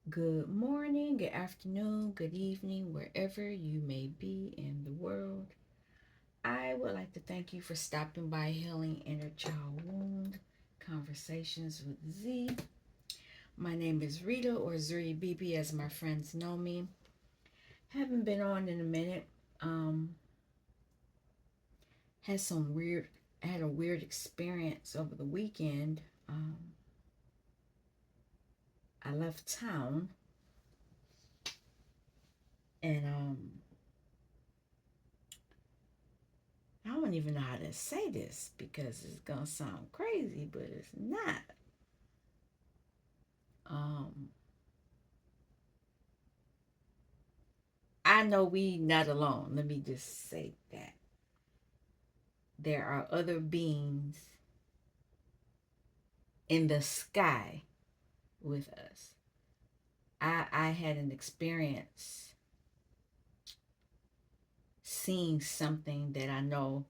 Good morning, good afternoon, good evening, wherever you may be in the world. I would like to thank you for stopping by Healing Inner Child Wound Conversations with Z. My name is Rita, or Zuri BB as my friends know me. Haven't been on in a minute. Um, had some weird, had a weird experience over the weekend. I left town and I don't even know how to say this because it's gonna sound crazy, but it's not. Um, I know we not alone. Let me just say that there are other beings in the sky with us. I had an experience seeing something that I know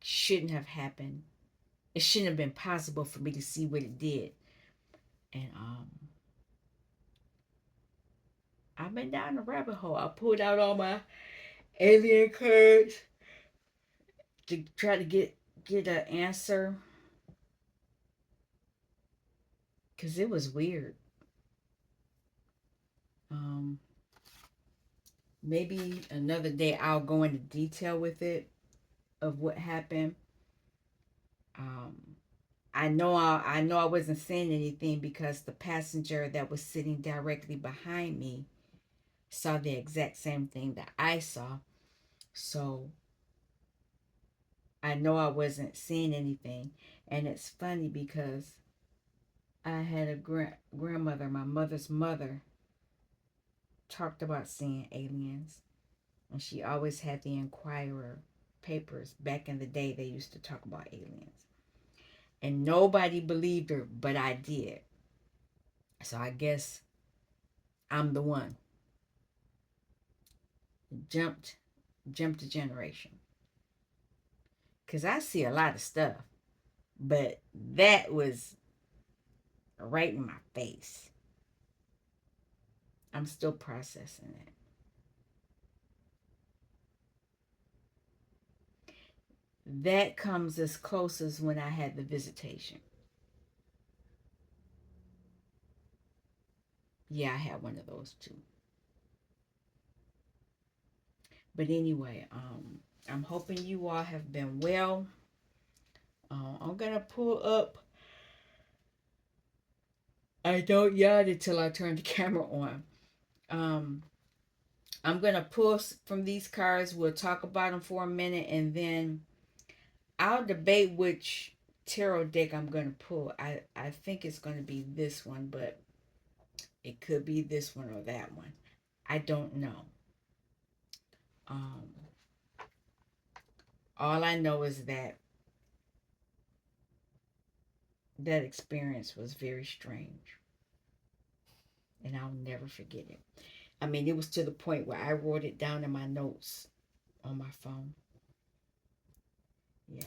shouldn't have happened. It shouldn't have been possible for me to see what it did. And I've been down the rabbit hole. I pulled out all my alien cards to try to get an answer because it was weird. Um, Maybe another day I'll go into detail with it of what happened. Um, I know I wasn't saying anything because the passenger that was sitting directly behind me saw the exact same thing that I saw. So I know I wasn't saying anything, and it's funny because I had a grandmother, my mother's mother, talked about seeing aliens, and she always had the Inquirer papers. Back in the day, they used to talk about aliens, and nobody believed her, but I did. So I guess I'm the one. Jumped, jumped a generation, cause I see a lot of stuff, but that was right in my face. I'm still processing it. That comes as close as when I had the visitation. Yeah, I had one of those too. But anyway, I'm hoping you all have been well. I'm gonna pull up. I don't yawn until I turn the camera on. Um, I'm gonna pull from these cards. We'll talk about them for a minute, and then I'll debate which tarot deck I'm gonna pull. I think it's gonna be this one, but it could be this one or that one. I don't know. Um, all I know is that that experience was very strange, and I'll never forget it. I mean, it was to the point where I wrote it down in my notes on my phone. Yeah.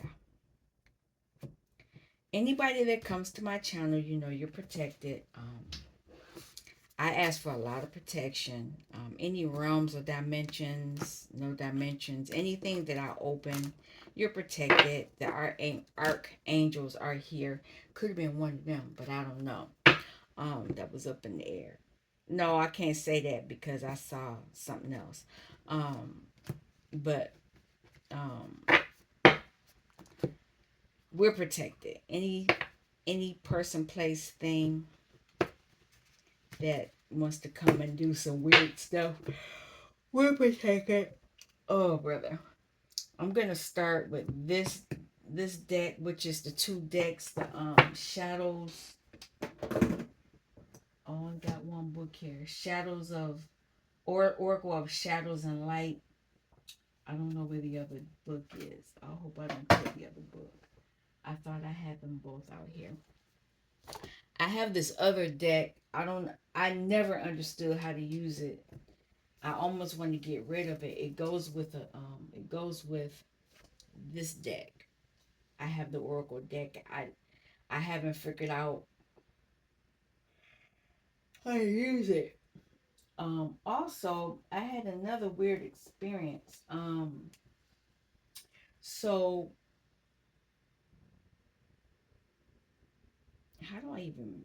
Anybody that comes to my channel, you know you're protected. I ask for a lot of protection. Any realms or dimensions, no dimensions, anything that I open, you're protected. The archangels are here. Could have been one of them, but I don't know. That was up in the air. No, I can't say that because I saw something else. Um, but um, we're protected. Any person, place, thing that wants to come and do some weird stuff, we're protected. Oh, brother. I'm gonna start with this deck, which is the two decks, the shadows. Oh, I got one book here. Shadows of Oracle of Shadows and Light. I don't know where the other book is. I hope I don't put the other book. I thought I had them both out here. I have this other deck. I never understood how to use it. I almost want to get rid of it. It goes with this deck. I have the Oracle deck. I haven't figured out I use it. Also, I had another weird experience. So how do I even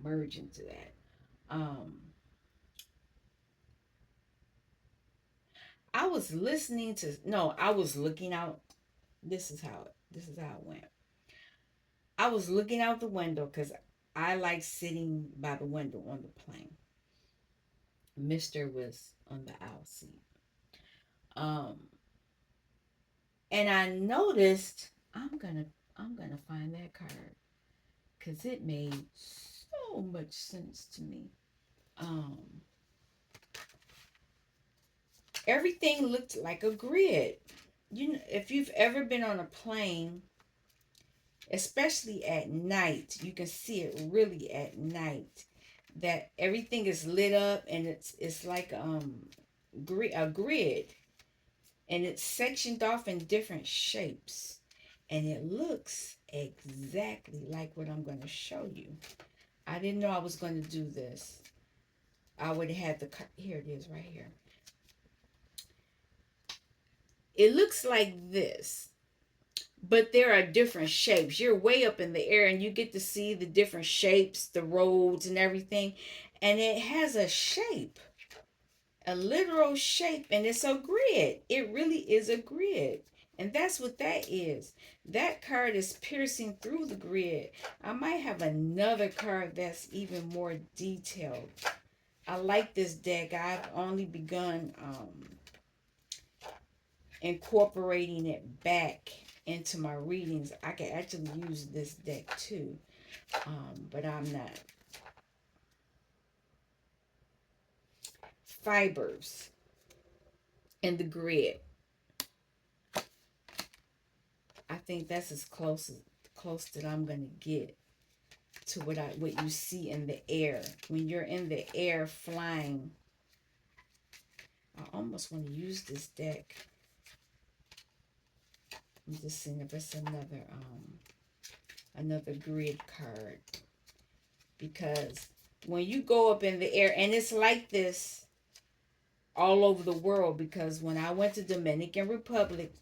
merge into that? I was listening to no, I was looking out. This is how it went. I was looking out the window because I like sitting by the window on the plane. Mister was on the aisle seat. Um, and I noticed I'm gonna find that card because it made so much sense to me. Um, Everything looked like a grid. If you've ever been on a plane, especially at night, you can see it really at night. That everything is lit up and it's like a grid, and it's sectioned off in different shapes, and it looks exactly like what I'm going to show you. I didn't know I was going to do this. I would have had here it is right here. It looks like this, but there are different shapes. You're way up in the air and you get to see the different shapes, the roads and everything, and it has a shape, a literal shape, and it's a grid. It really is a grid. And that's what that is. That card is piercing through the grid. I might have another card that's even more detailed. I like this deck. I've only begun incorporating it back into my readings. I can actually use this deck too, but I'm not. Fibers in the grid. I think that's as close that I'm gonna get to what you see in the air. When you're in the air flying, I almost want to use this deck. I'm just seeing if it's another grid card, because when you go up in the air, and it's like this all over the world, because when I went to Dominican Republic,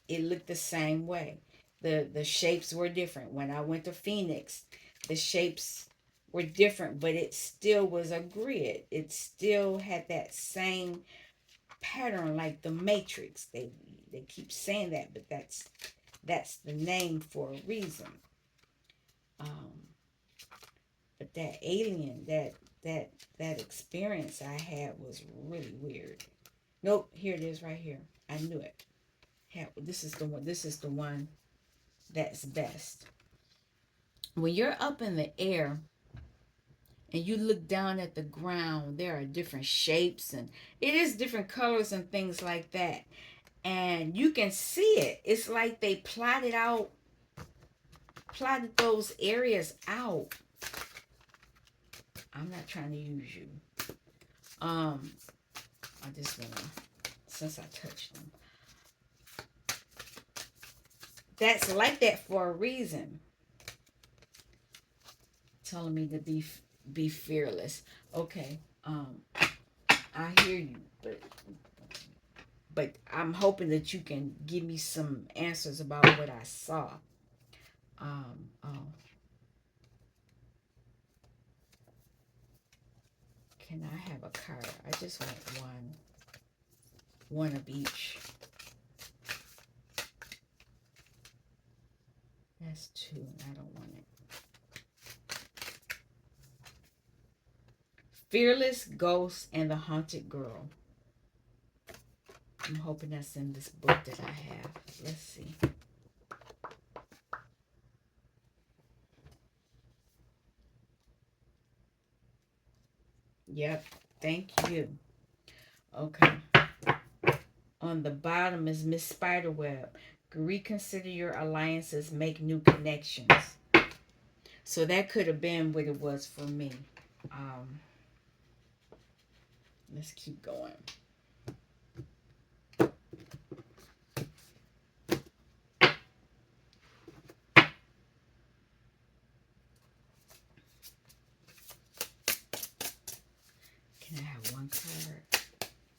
it looked the same way. The shapes were different. When I went to Phoenix, the shapes were different, but it still was a grid. It still had that same pattern, like the Matrix. They keep saying that, but that's the name for a reason. Um, but that alien, that experience I had was really weird. Nope, here it is right here. I knew it. This is the one. This is the one that's best. When you're up in the air and you look down at the ground, there are different shapes and it is different colors and things like that. And you can see it. It's like they plotted those areas out. I'm not trying to use you. I just wanna, since I touched them. That's like that for a reason. Telling me to be fearless. Okay. I hear you, but I'm hoping that you can give me some answers about what I saw. Oh, can I have a card? I just want one of each. That's two, and I don't want it. Fearless Ghost and the Haunted Girl. I'm hoping that's in this book that I have. Let's see. Yep. Thank you. Okay. On the bottom is Miss Spiderweb. Reconsider your alliances, make new connections. So that could have been what it was for me. Um, let's keep going.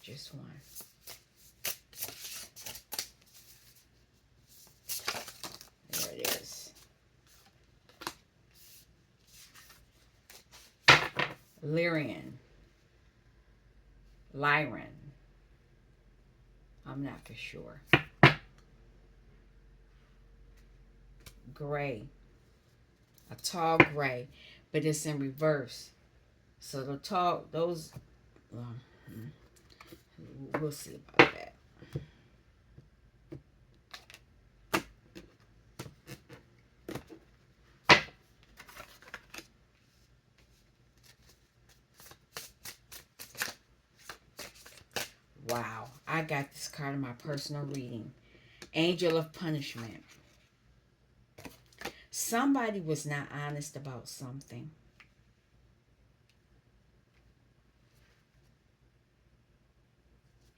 just one. There it is. Lyrian. Lyran. I'm not for sure. Gray. A tall gray, but it's in reverse. So the tall, those, well, we'll see about that. Wow, I got this card in my personal reading. Angel of Punishment. Somebody was not honest about something.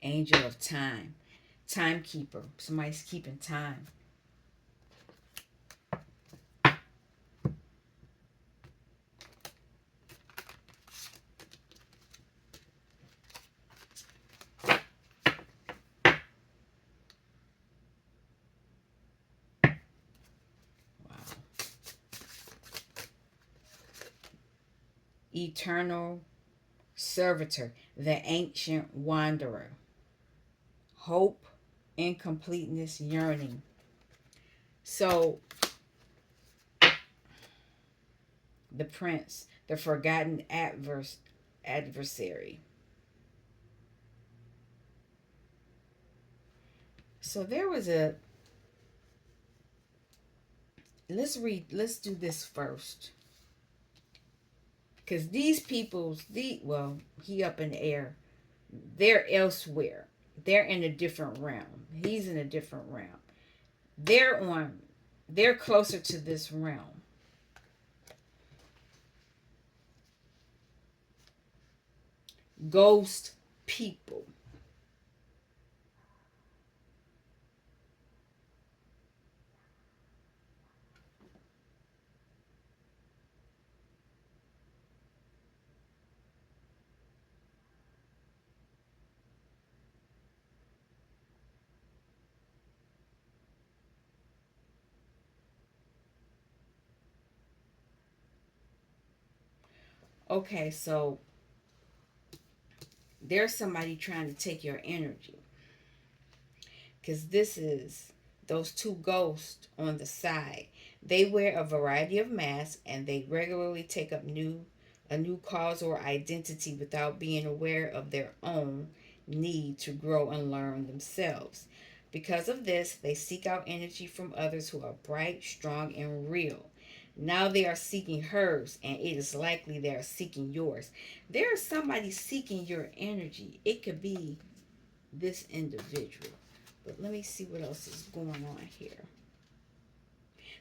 Angel of Time. Timekeeper. Somebody's keeping time. Wow. Eternal Servitor. The Ancient Wanderer. Hope, incompleteness, yearning. So, the Prince. The Forgotten Adversary. So there was a, let's do this first. Because these people's, well, he up in the air. They're elsewhere. They're in a different realm. He's in a different realm. They're on, they're closer to this realm. Ghost people. Okay, so there's somebody trying to take your energy. Because this is those two ghosts on the side. They wear a variety of masks and they regularly take up a new cause or identity without being aware of their own need to grow and learn themselves. Because of this, they seek out energy from others who are bright, strong, and real. Now they are seeking hers, and it is likely they are seeking yours. There is somebody seeking your energy. It could be this individual. But let me see what else is going on here.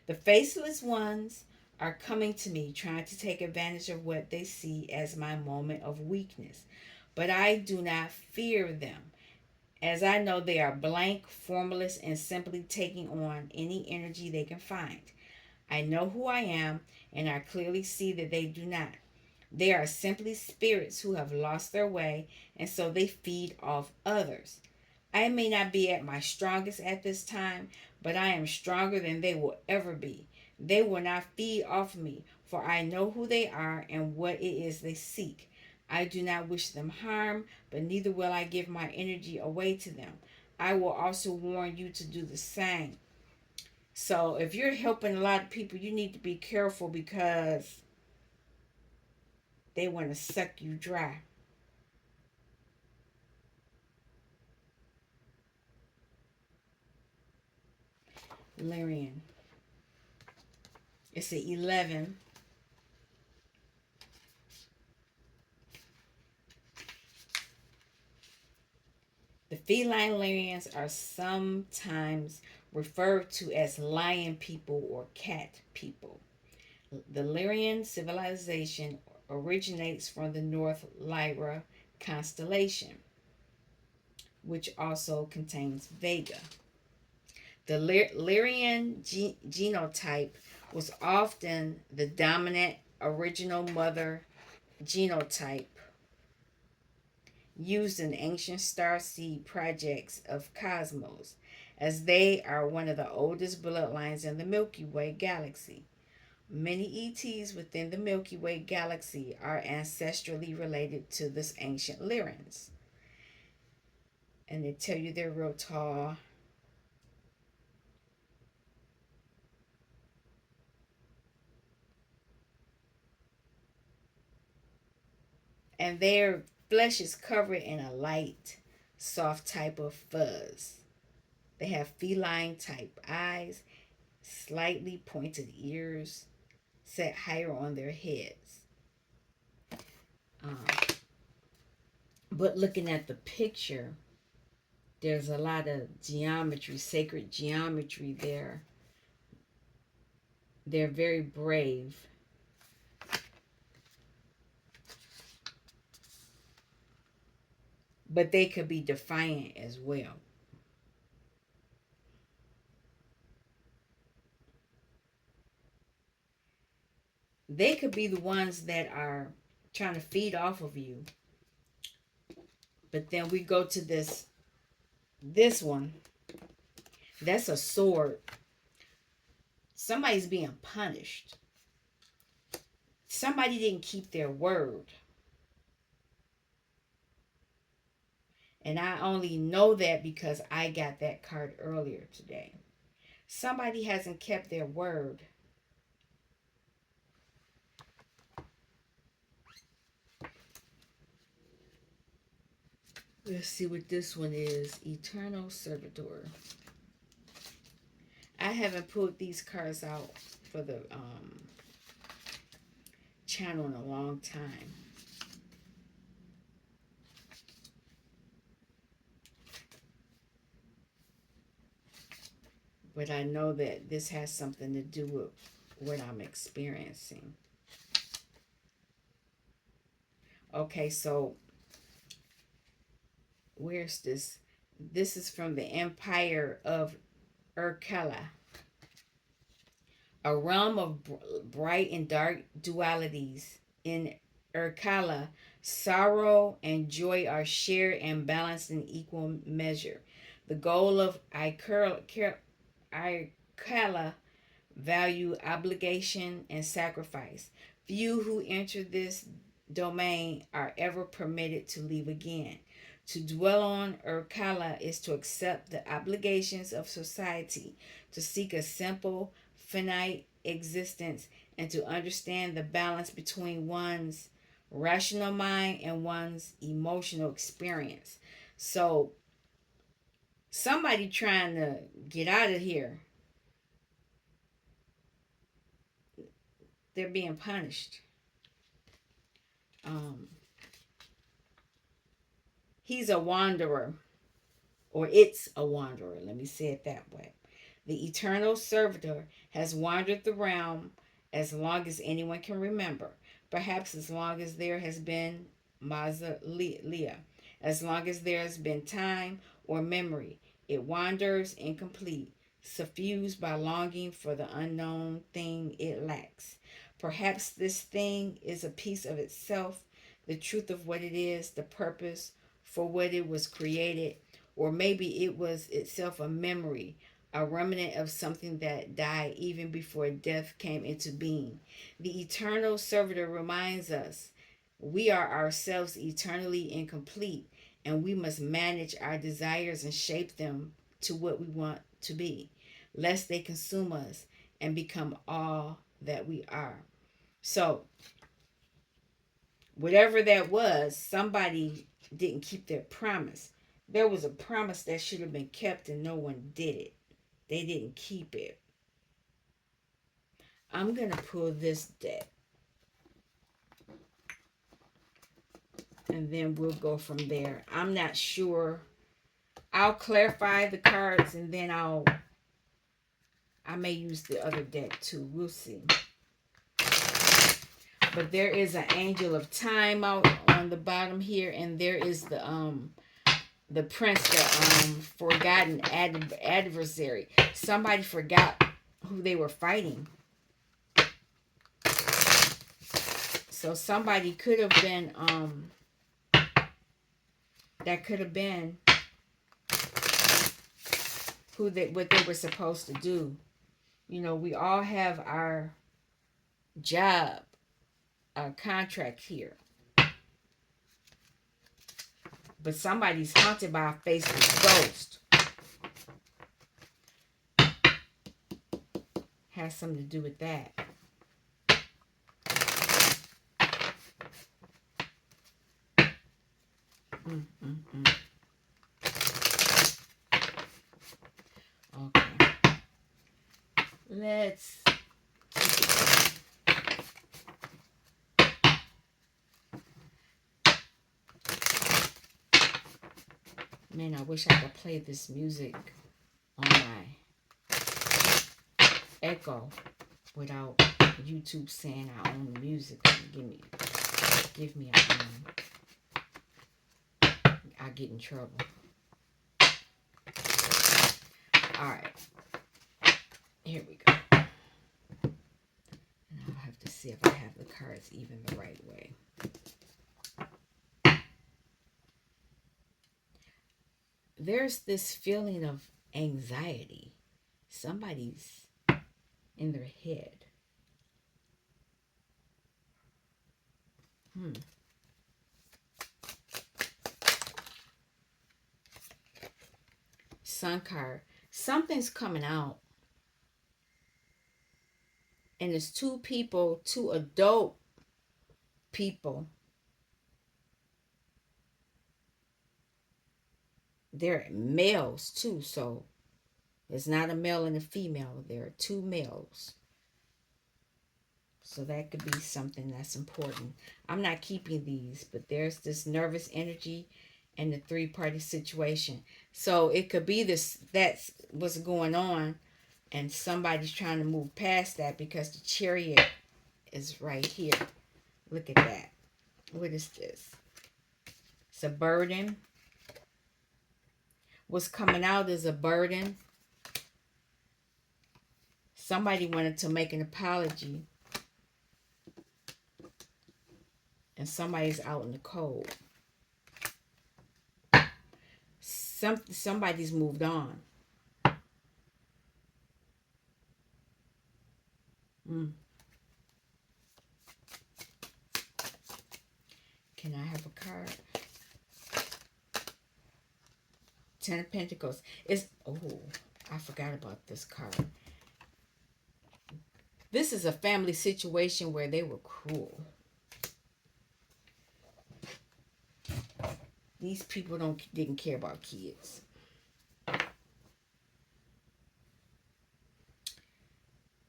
The faceless ones are coming to me trying to take advantage of what they see as my moment of weakness. But I do not fear them, as I know they are blank, formless, and simply taking on any energy they can find. I know who I am, and I clearly see that they do not. They are simply spirits who have lost their way, and so they feed off others. I may not be at my strongest at this time, but I am stronger than they will ever be. They will not feed off me, for I know who they are and what it is they seek. I do not wish them harm, but neither will I give my energy away to them. I will also warn you to do the same. So, if you're helping a lot of people, you need to be careful because they want to suck you dry. Larian. It's an 11. The feline Lyrians are sometimes referred to as lion people or cat people. The Lyrian civilization originates from the North Lyra constellation, which also contains Vega. The Lyrian genotype was often the dominant original mother genotype. used in ancient starseed projects of cosmos, as they are one of the oldest bloodlines in the Milky Way galaxy. Many ETs within the Milky Way galaxy are ancestrally related to this ancient Lyrans. And they tell you they're real tall. And their flesh is covered in a light, soft type of fuzz. They have feline type eyes, slightly pointed ears, set higher on their heads. Um, but looking at the picture, there's a lot of geometry, sacred geometry there. They're very brave. But they could be defiant as well. They could be the ones that are trying to feed off of you. But then we go to this one. That's a sword. Somebody's being punished. Somebody didn't keep their word. And I only know that because I got that card earlier today. Somebody hasn't kept their word. Let's see what this one is. Eternal Servitor. I haven't pulled these cards out for the channel in a long time. But I know that this has something to do with what I'm experiencing. Okay, so where's this? This is from the Empire of Urkala, a realm of bright and dark dualities. In Urkala, sorrow and joy are shared and balanced in equal measure. The goal of Urkala value obligation and sacrifice. Few who enter this domain are ever permitted to leave again. To dwell on Urkala is to accept the obligations of society, to seek a simple, finite existence, and to understand the balance between one's rational mind and one's emotional experience. So, somebody trying to get out of here, they're being punished. Um, he's a wanderer, or it's a wanderer. Let me say it that way. The eternal servitor has wandered the realm as long as anyone can remember, perhaps as long as there has been mausolea, as long as there has been time or memory. It wanders incomplete, suffused by longing for the unknown thing it lacks. Perhaps this thing is a piece of itself, the truth of what it is, the purpose for what it was created, or maybe it was itself a memory, a remnant of something that died even before death came into being. The eternal servitor reminds us we are ourselves eternally incomplete, and we must manage our desires and shape them to what we want to be, lest they consume us and become all that we are. So, whatever that was, somebody didn't keep their promise. There was a promise that should have been kept, and no one did it. They didn't keep it. I'm going to pull this deck, and then we'll go from there. I'm not sure. I'll clarify the cards, and then I may use the other deck too. We'll see. But there is an angel of time out on the bottom here, and there is the prince, the forgotten adversary. Somebody forgot who they were fighting. So somebody could have been That could have been what they were supposed to do. You know, we all have our job, our contract here. But somebody's haunted by a faceless ghost. Has something to do with that. Mm, mm, mm. Okay. Let's. Man, I wish I could play this music on my Echo without YouTube saying I own the music. Give me I get in trouble. All right, here we go. And I'll have to see if I have the cards even the right way. There's this feeling of anxiety. Somebody's in their head. Sun card. Something's coming out. And it's two people, two adult people. They're males too, so it's not a male and a female. There are two males. So that could be something that's important. I'm not keeping these, but there's this nervous energy and the three-party situation. So it could be that's what's going on, and somebody's trying to move past that because the chariot is right here. Look at that. What is this? It's a burden. What's coming out is a burden. Somebody wanted to make an apology, and somebody's out in the cold. Somebody's moved on. Can I have a card? Ten of Pentacles. I forgot about this card. This is a family situation where they were cruel. These people didn't care about kids.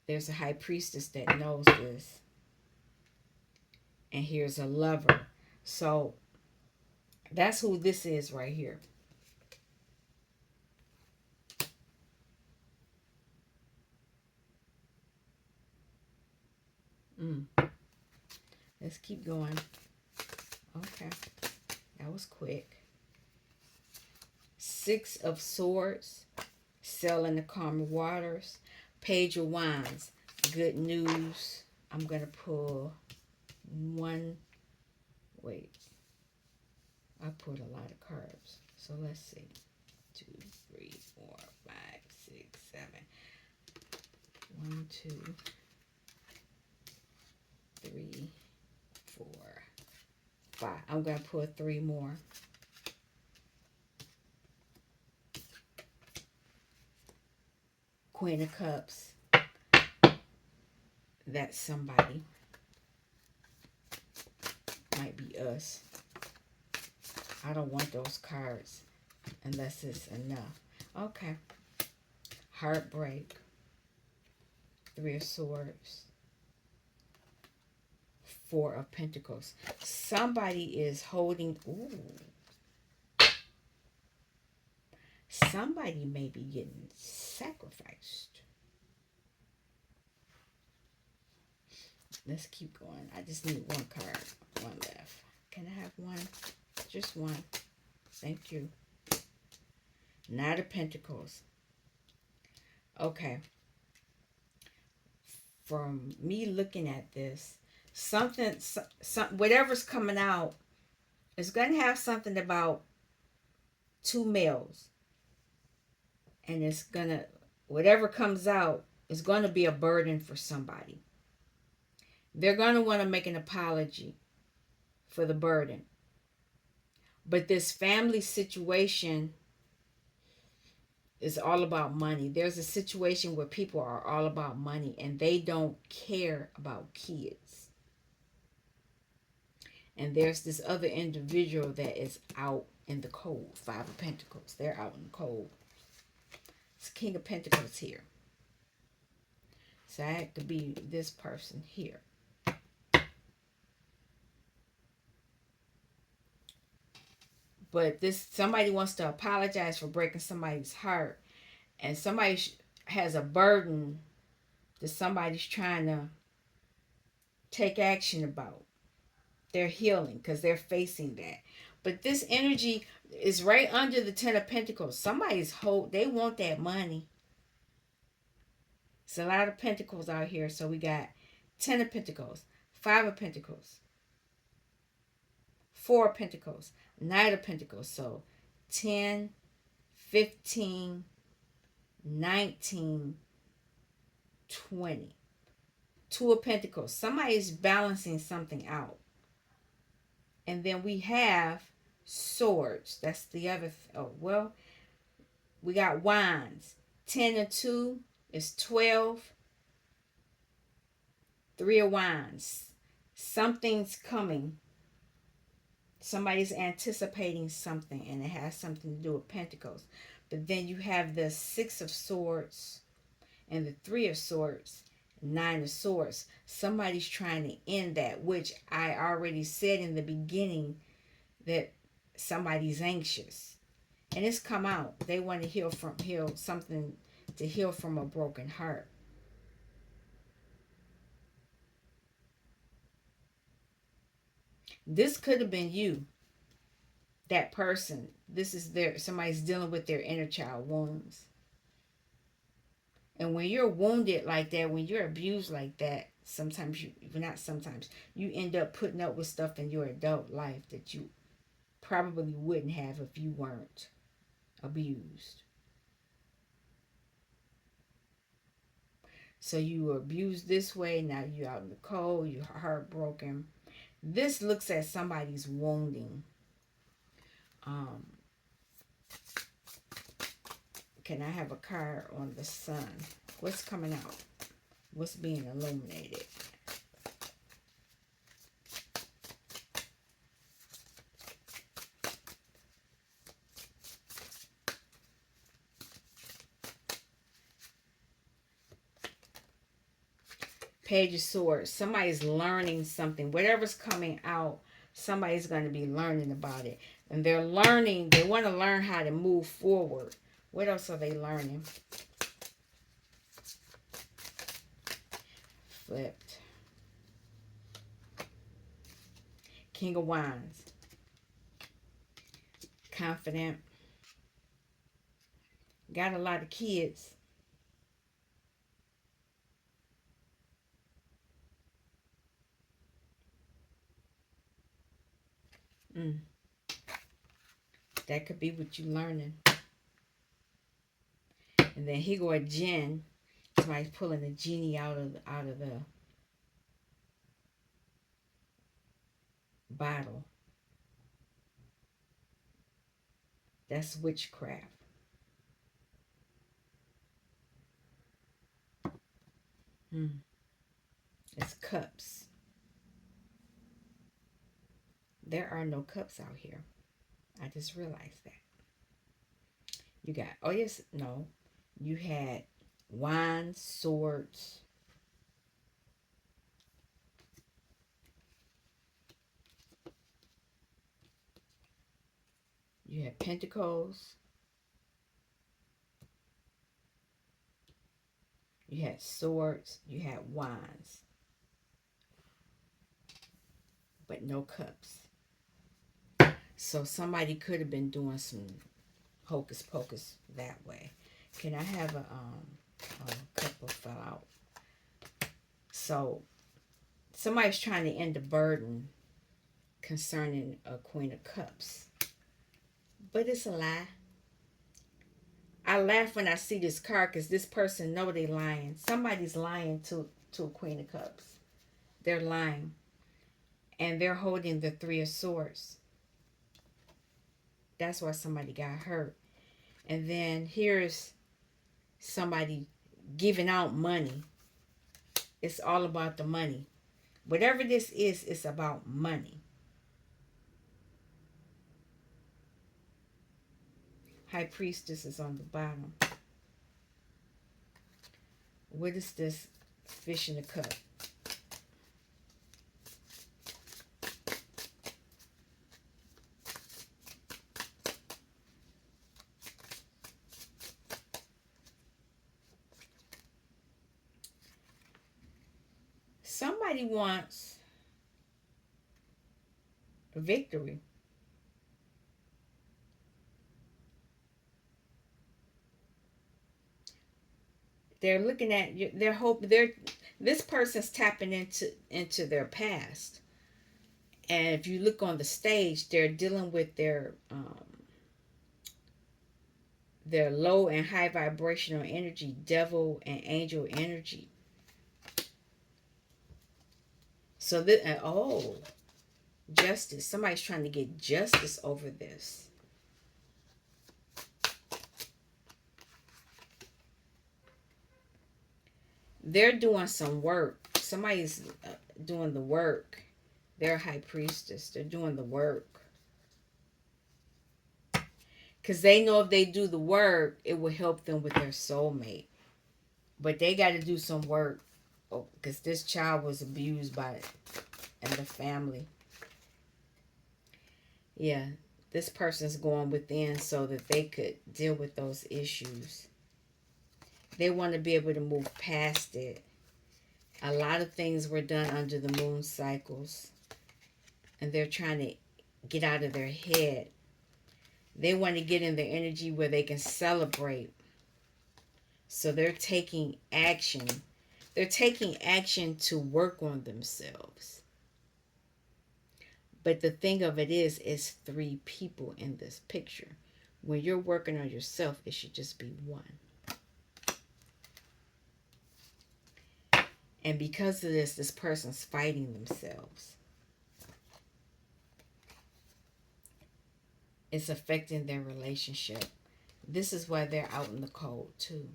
There's a high priestess that knows this. And here's a lover. So that's who this is right here. Let's keep going. Okay. That was quick. Six of Swords. Sail in the calmer waters. Page of Wands. Good news. I'm going to pull one. Wait. I pulled a lot of cards. So let's see. 2, 3, 4, 5, 6, 7. 1, 2, 3, 4, 5. I'm going to pull 3 more. Queen of Cups. That's somebody. Might be us. I don't want those cards unless it's enough. Okay. Heartbreak. 3 of Swords. 4 of Pentacles. Somebody is holding... Ooh. Somebody may be getting sacrificed. Let's keep going. I just need one card. One left. Can I have one? Just one. Thank you. Knight of Pentacles. Okay. From me looking at this, whatever's coming out is going to have something about two males, and it's gonna, whatever comes out is gonna be a burden for somebody. They're gonna want to make an apology for the burden. But this family situation is all about money. There's a situation where people are all about money and they don't care about kids. And there's this other individual that is out in the cold. Five of Pentacles. They're out in the cold. It's King of Pentacles here. So I had to be this person here. But this, somebody wants to apologize for breaking somebody's heart. And somebody has a burden that somebody's trying to take action about. They're healing because they're facing that. But this energy is right under the Ten of Pentacles. Somebody's they want that money. It's a lot of Pentacles out here. So we got Ten of Pentacles, Five of Pentacles, Four of Pentacles, Knight of Pentacles. So 10, 15, 19, 20. Two of Pentacles. Somebody's balancing something out. And then we have Swords. That's the other. We got Wands. 10 and 2 is 12. Three of Wands. Something's coming. Somebody's anticipating something, and it has something to do with Pentacles. But then you have the Six of Swords and the Three of Swords, Nine of Swords. Somebody's trying to end that, which I already said in the beginning, that somebody's anxious. And it's come out. They want to heal something, to heal from a broken heart. This could have been you, that person. This is somebody's dealing with their inner child wounds. And when you're wounded like that, when you're abused like that, you end up putting up with stuff in your adult life that you probably wouldn't have if you weren't abused. So you were abused this way, now you're out in the cold, you're heartbroken. This looks at somebody's wounding. Can I have a card on the sun? What's coming out? What's being illuminated? Page of Swords. Somebody's learning something. Whatever's coming out, somebody's going to be learning about it. And they're learning. They want to learn how to move forward. What else are they learning? Flipped. King of Wands. Confident. Got a lot of kids. That could be what you're learning. And then here go a Jinn. Somebody's pulling a genie out of the bottle. That's witchcraft. It's cups. There are no cups out here. I just realized that. You got, oh yes, no. You had wands, swords. You had pentacles. You had swords. You had wands. But no cups. So somebody could have been doing some hocus pocus that way. Can I have a couple fell out? So somebody's trying to end the burden concerning a Queen of Cups. But it's a lie. I laugh when I see this card because this person know they lying. Somebody's lying to a Queen of Cups. They're lying. And they're holding the Three of Swords. That's why somebody got hurt. And then here's somebody giving out money. It's all about the money. Whatever this is, it's about money. High Priestess is on the bottom. What is this fish in the cup? Somebody wants a victory. They're looking at you. They're hoping this person's tapping into their past. And if you look on the stage, they're dealing with their low and high vibrational energy, devil and angel energy. So this, justice. Somebody's trying to get justice over this. They're doing some work. Somebody's doing the work. They're a high priestess. They're doing the work. Because they know if they do the work, it will help them with their soulmate. But they got to do some work. Because this child was abused by it and the family. Yeah, this person's going within so that they could deal with those issues. They want to be able to move past it. A lot of things were done under the moon cycles. And they're trying to get out of their head. They want to get in their energy where they can celebrate. So they're taking action. They're taking action to work on themselves. But the thing of it is 3 people in this picture. When you're working on yourself, it should just be 1. And because of this person's fighting themselves. It's affecting their relationship. This is why they're out in the cold too.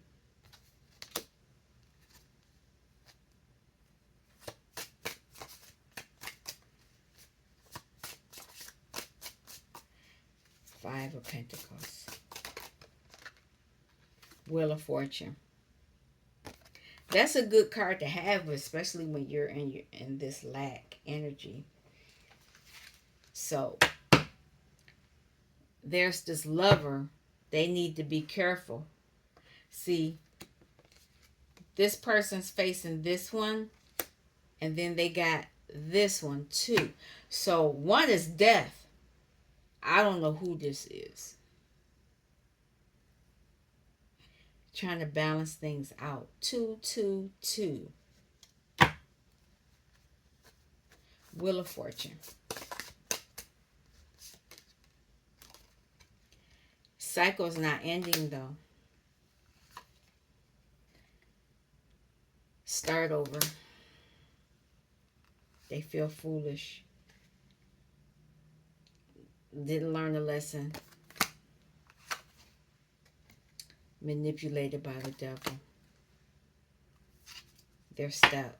Five of Pentacles. Wheel of Fortune. That's a good card to have, especially when you're in this lack energy. So there's this lover. They need to be careful. See, this person's facing this one, and then they got this one too. So one is death. I don't know who this is. Trying to balance things out. 2, 2, 2. Wheel of Fortune. Cycle's not ending though. Start over. They feel foolish. Didn't learn a lesson. Manipulated by the devil. They're stuck.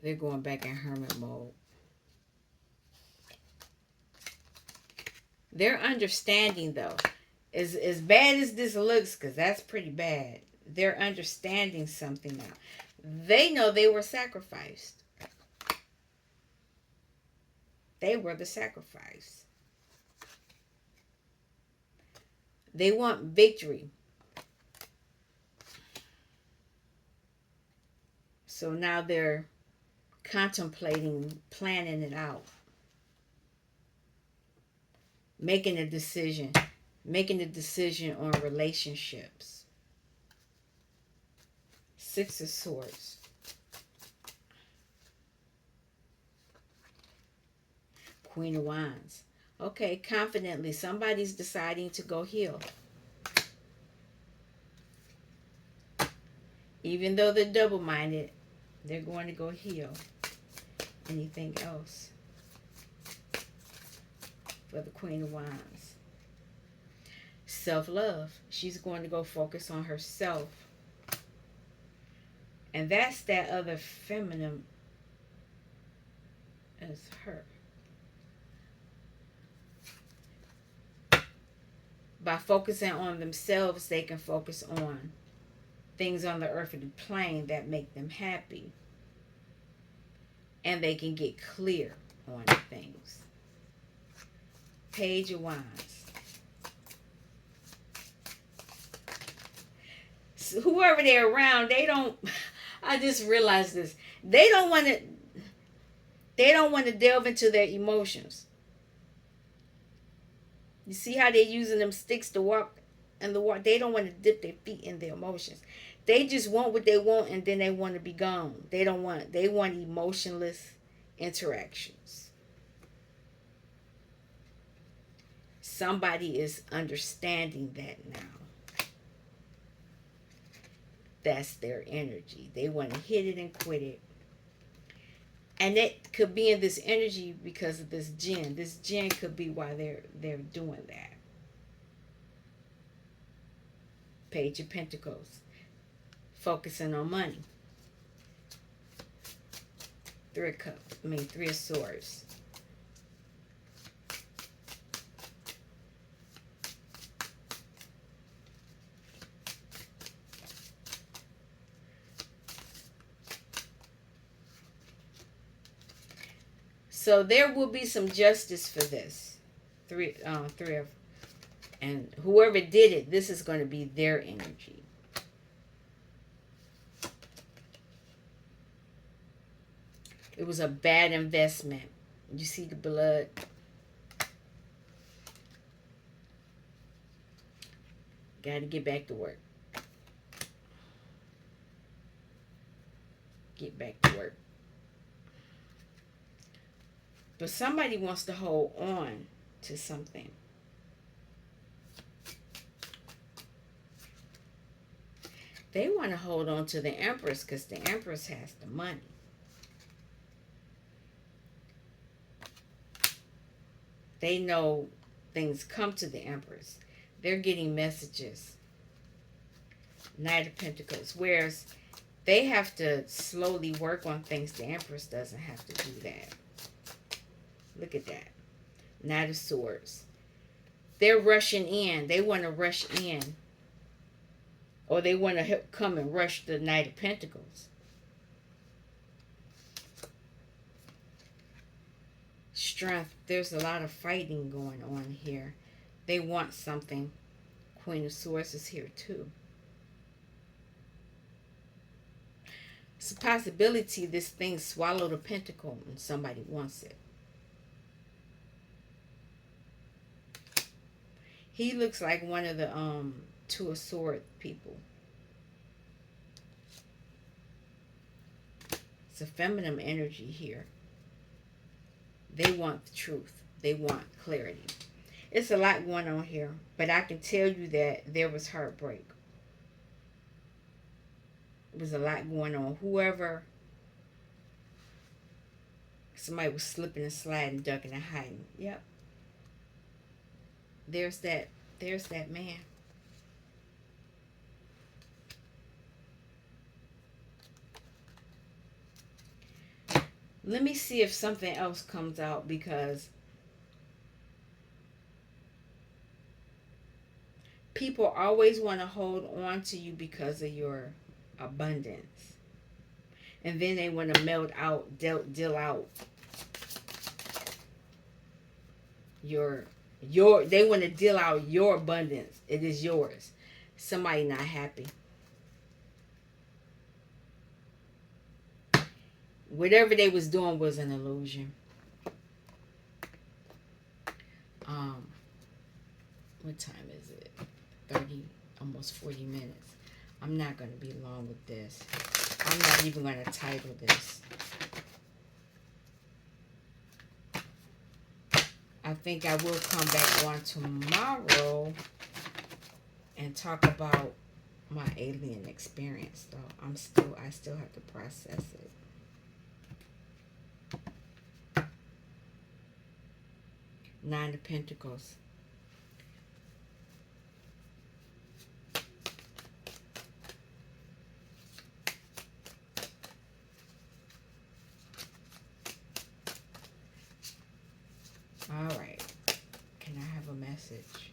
They're going back in hermit mode. They're understanding though. As bad as this looks, because that's pretty bad, they're understanding something now. They know they were sacrificed. They were the sacrifice. They want victory. So now they're contemplating, planning it out. Making a decision. Making a decision on relationships. 6 of Swords. Queen of Wands. Okay, confidently, somebody's deciding to go heal. Even though they're double-minded, they're going to go heal. Anything else for the Queen of Wands? Self-love. She's going to go focus on herself. And that's that other feminine as her. By focusing on themselves, they can focus on things on the earthly plane that make them happy. And they can get clear on things. Page of Wands. So whoever they're around, they don't, I just realized this. They don't want to delve into their emotions. You see how they're using them sticks to walk in the water? They don't want to dip their feet in their emotions. They just want what they want and then they want to be gone. They want emotionless interactions. Somebody is understanding that now. That's their energy. They want to hit it and quit it. And that could be in this energy because of this Jinn. This Jinn could be why they're doing that. Page of Pentacles. Focusing on money. Three of Swords. So there will be some justice for this. And whoever did it, this is going to be their energy. It was a bad investment. You see the blood. Got to get back to work. Get back to work. But somebody wants to hold on to something. They want to hold on to the Empress because the Empress has the money. They know things come to the Empress. They're getting messages. Knight of Pentacles. Whereas they have to slowly work on things. The Empress doesn't have to do that. Look at that. Knight of Swords. They're rushing in. They want to rush in. Or they want to come and rush the Knight of Pentacles. Strength. There's a lot of fighting going on here. They want something. Queen of Swords is here too. It's a possibility this thing swallowed a pentacle and somebody wants it. He looks like one of the Two of Swords people. It's a feminine energy here. They want the truth. They want clarity. It's a lot going on here, but I can tell you that there was heartbreak. There was a lot going on. Somebody was slipping and sliding, ducking and hiding. Yep. There's that man. Let me see if something else comes out, because people always want to hold on to you because of your abundance. And then they want to melt out, deal out they want to deal out your abundance. It is yours. Somebody not happy. Whatever they was doing was an illusion. What time is it? 30, almost 40 minutes. I'm not going to be long with this. I'm not even going to title this. I think I will come back on tomorrow and talk about my alien experience, though. I still have to process it. Nine of Pentacles. All right. Can I have a message?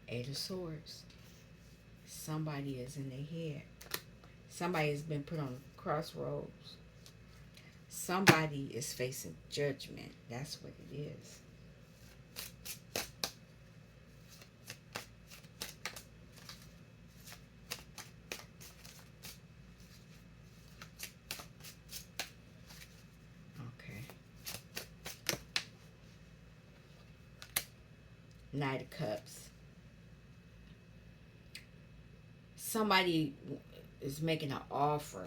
Eight of Swords. Somebody is in their head. Somebody has been put on a crossroads. Somebody is facing judgment. That's what it is. Okay. Knight of Cups. Somebody is making an offer.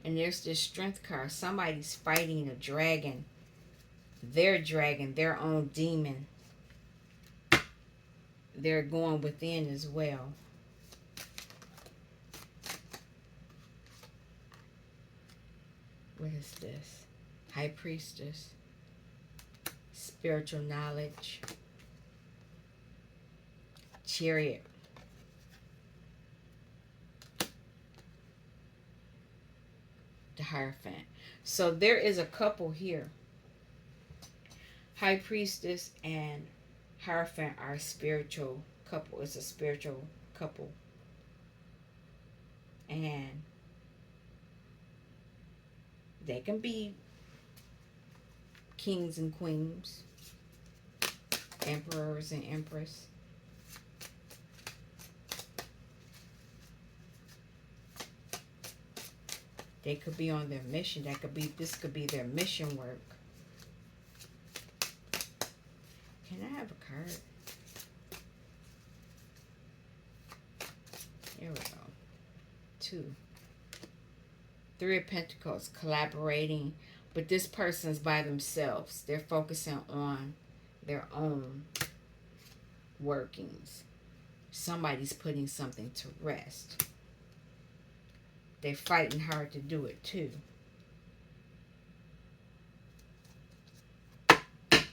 And there's this Strength card. Somebody's fighting a dragon. Their own demon. They're going within as well. What is this? High Priestess. Spiritual knowledge. Chariot. The Hierophant. So there is a couple here. High Priestess and Hierophant are a spiritual couple. It's a spiritual couple. And they can be kings and queens, emperors and empress. They could be on their mission. This could be their mission work. Can I have a card? There we go. 2. 3 of Pentacles, collaborating, but this person's by themselves. They're focusing on their own workings. Somebody's putting something to rest. They're fighting hard to do it too.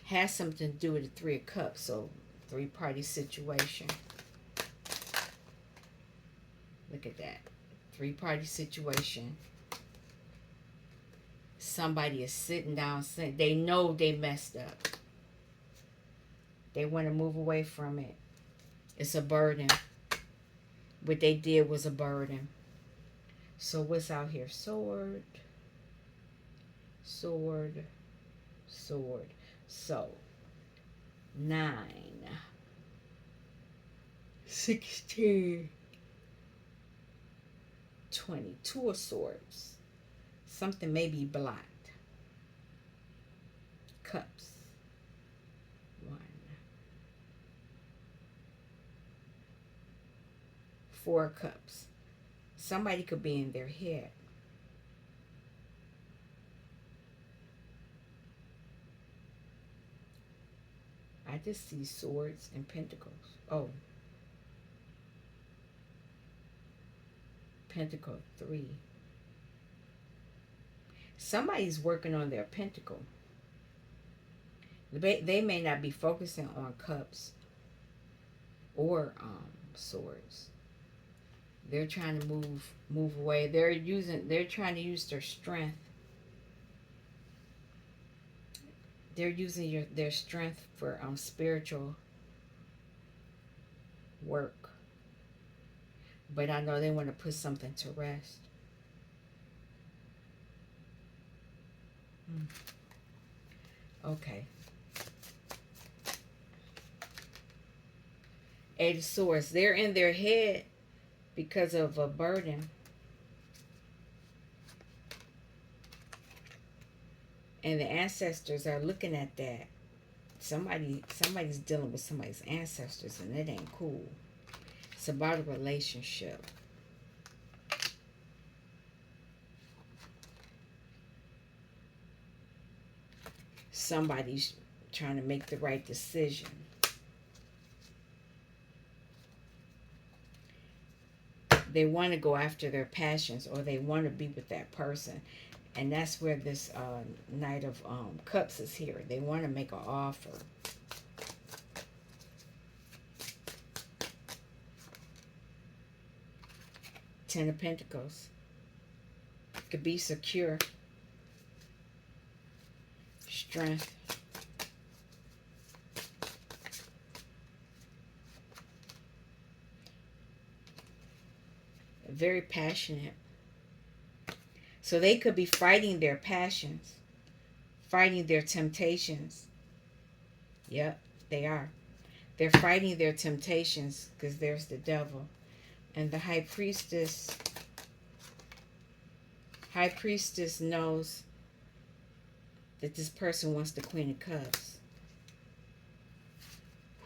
Has something to do with the 3 of Cups, so 3-party situation. Look at that. 3-party situation. Somebody is sitting down, they know they messed up. They want to move away from it. It's a burden. What they did was a burden. So what's out here? Sword, sword, sword. So 9, 16, 20. 2 of Swords. Something may be blocked. Cups. 1. 4 Cups. Somebody could be in their head. I just see Swords and Pentacles. Oh. Pentacle 3. Somebody's working on their pentacle. They may not be focusing on cups or swords. They're trying to move away. They're trying to use their strength. They're using their strength for spiritual work. But I know they want to put something to rest. Okay. 8 of Swords. They're in their head because of a burden. And the ancestors are looking at that. Somebody's dealing with somebody's ancestors, and it ain't cool. It's about a relationship. Somebody's trying to make the right decision. They want to go after their passions, or they want to be with that person. And that's where this Knight of Cups is here. They want to make an offer. Ten of Pentacles. Could be secure. Strength. Very passionate. So they could be fighting their passions, fighting their temptations. Yep, they are. They're fighting their temptations because there's the devil. And the High Priestess. High Priestess knows that this person wants the Queen of Cups,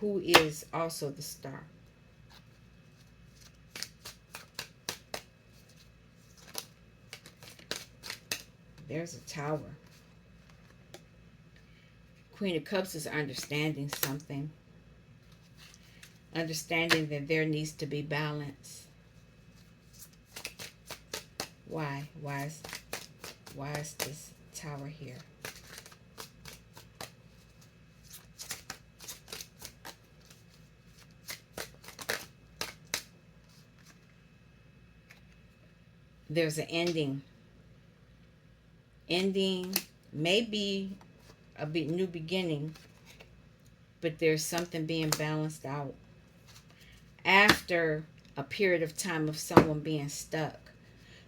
who is also the Star. There's a Tower. Queen of Cups is understanding something. Understanding that there needs to be balance. Why? Why is this Tower here? There's an ending. Ending, maybe a new beginning, but there's something being balanced out after a period of time of someone being stuck.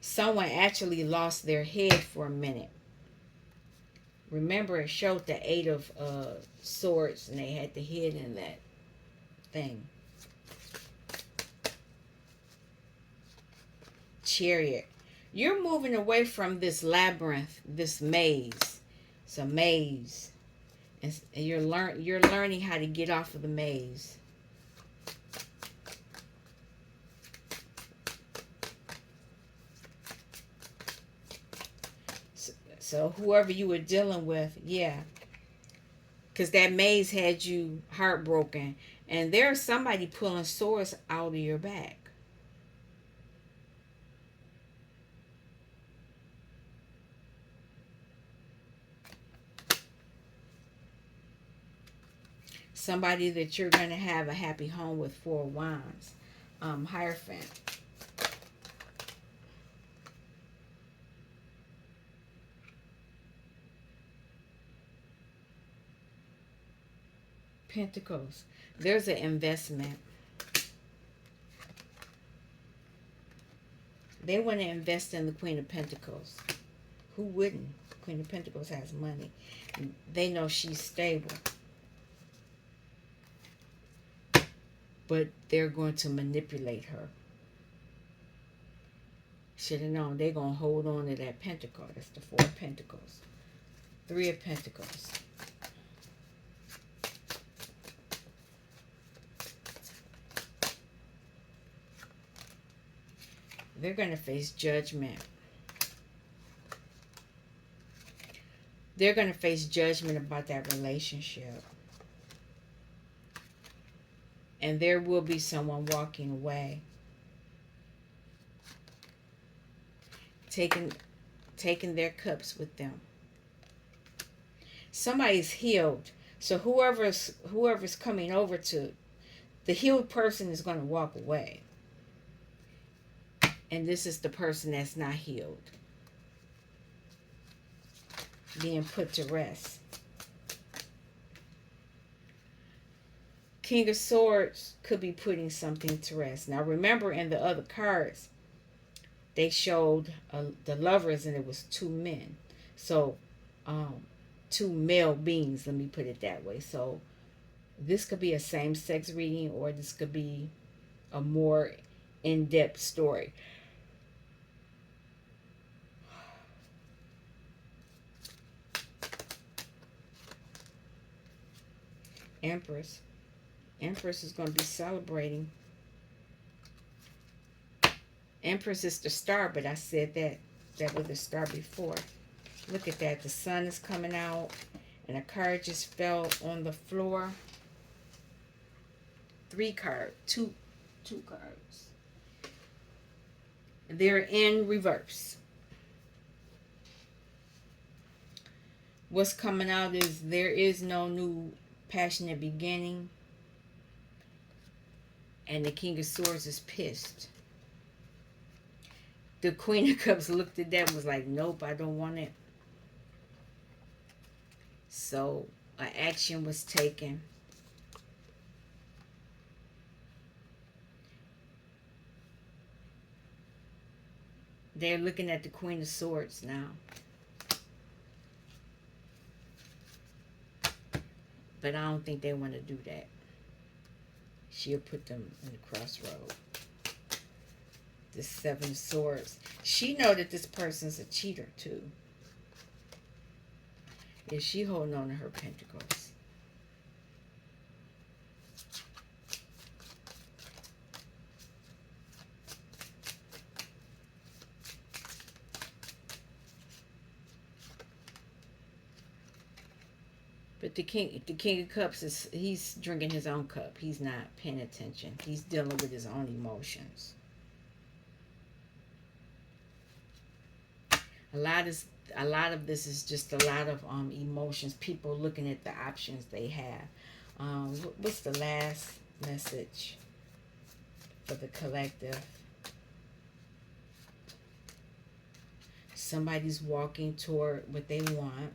Someone actually lost their head for a minute. Remember, it showed the Eight of Swords, and they had the head in that thing. Chariot. You're moving away from this labyrinth, this maze. It's a maze. And you're learning how to get off of the maze. So whoever you were dealing with, yeah. Because that maze had you heartbroken. And there's somebody pulling swords out of your back. Somebody that you're going to have a happy home with. Four of Wands. Hierophant. Pentacles. There's an investment. They want to invest in the Queen of Pentacles. Who wouldn't? Queen of Pentacles has money. They know she's stable. But they're going to manipulate her. Should have known. They're going to hold on to that pentacle. That's the Four of Pentacles. Three of Pentacles. They're going to face judgment. They're going to face judgment about that relationship. And there will be someone walking away. Taking their cups with them. Somebody's healed. So whoever's coming over to, the healed person is going to walk away. And this is the person that's not healed, being put to rest. King of Swords could be putting something to rest. Now remember, in the other cards, they showed the lovers, and it was two men. So, two male beings, let me put it that way. So, this could be a same-sex reading, or this could be a more in-depth story. Empress. Empress is going to be celebrating. Empress is the star, but I said that was the star before. Look at that. The sun is coming out, And a card just fell on the floor. Three cards. Two cards. They're in reverse. What's coming out is there is no new passionate beginning. And the King of Swords is pissed. The Queen of Cups looked at that and was like, nope, I don't want it. So an action was taken. They're looking at the Queen of Swords now. But I don't think they want to do that. She'll put them in the crossroad. The Seven of Swords. She know that this person's a cheater too. Is she holding on to her pentacles? But the King of Cups he's drinking his own cup. He's not paying attention. He's dealing with his own emotions. A lot of this is just a lot of emotions. People looking at the options they have. What's the last message for the collective? Somebody's walking toward what they want.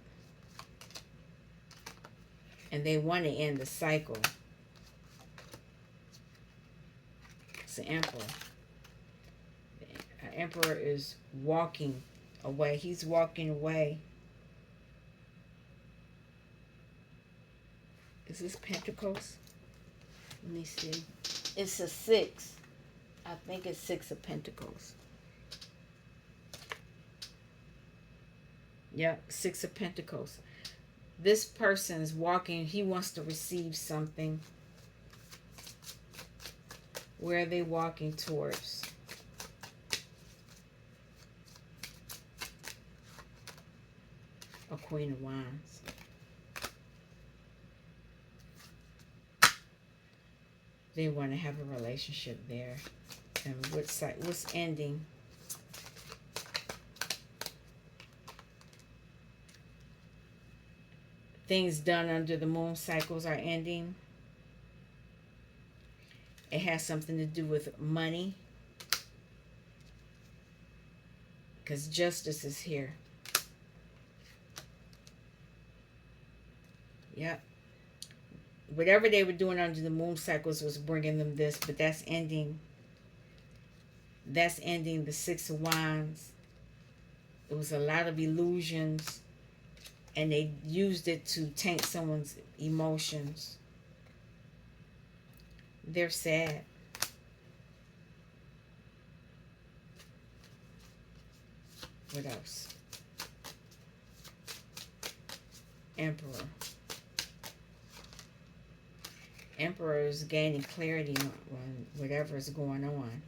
And they want to end the cycle. It's the Emperor. The Emperor is walking away. He's walking away. Is this Pentacles? Let me see. It's a 6. I think it's 6 of Pentacles. Yep, 6 of Pentacles. This person's walking. He wants to receive something. Where are they walking towards? A Queen of Wands. They want to have a relationship there. And what's ending? Things done under the moon cycles are ending. It has something to do with money. Because justice is here. Yep. Whatever they were doing under the moon cycles was bringing them this. But that's ending. That's ending the 6 of Wands. It was a lot of illusions. And they used it to taint someone's emotions. They're sad. What else? Emperor. Emperor is gaining clarity on whatever is going on.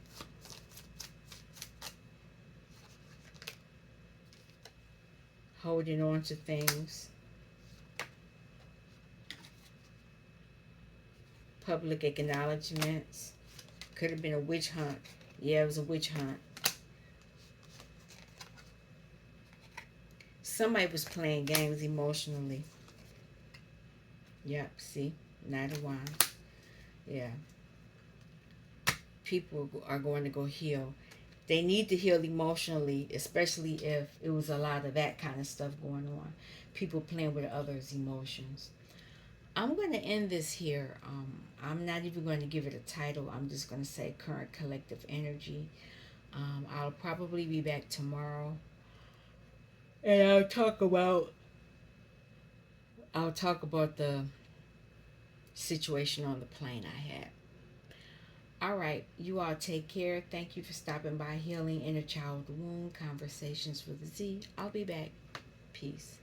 Holding on to things. Public acknowledgements. Could have been a witch hunt. Yeah, it was a witch hunt. Somebody was playing games emotionally. Yep, see? Knight of Wands. Yeah. People are going to go heal. They need to heal emotionally, especially if it was a lot of that kind of stuff going on. People playing with others' emotions. I'm going to end this here. I'm not even going to give it a title. I'm just going to say current collective energy. I'll probably be back tomorrow. And I'll talk about the situation on the plane I had. All right, you all take care. Thank you for stopping by Healing Inner Child Wound Conversations with Z. I'll be back. Peace.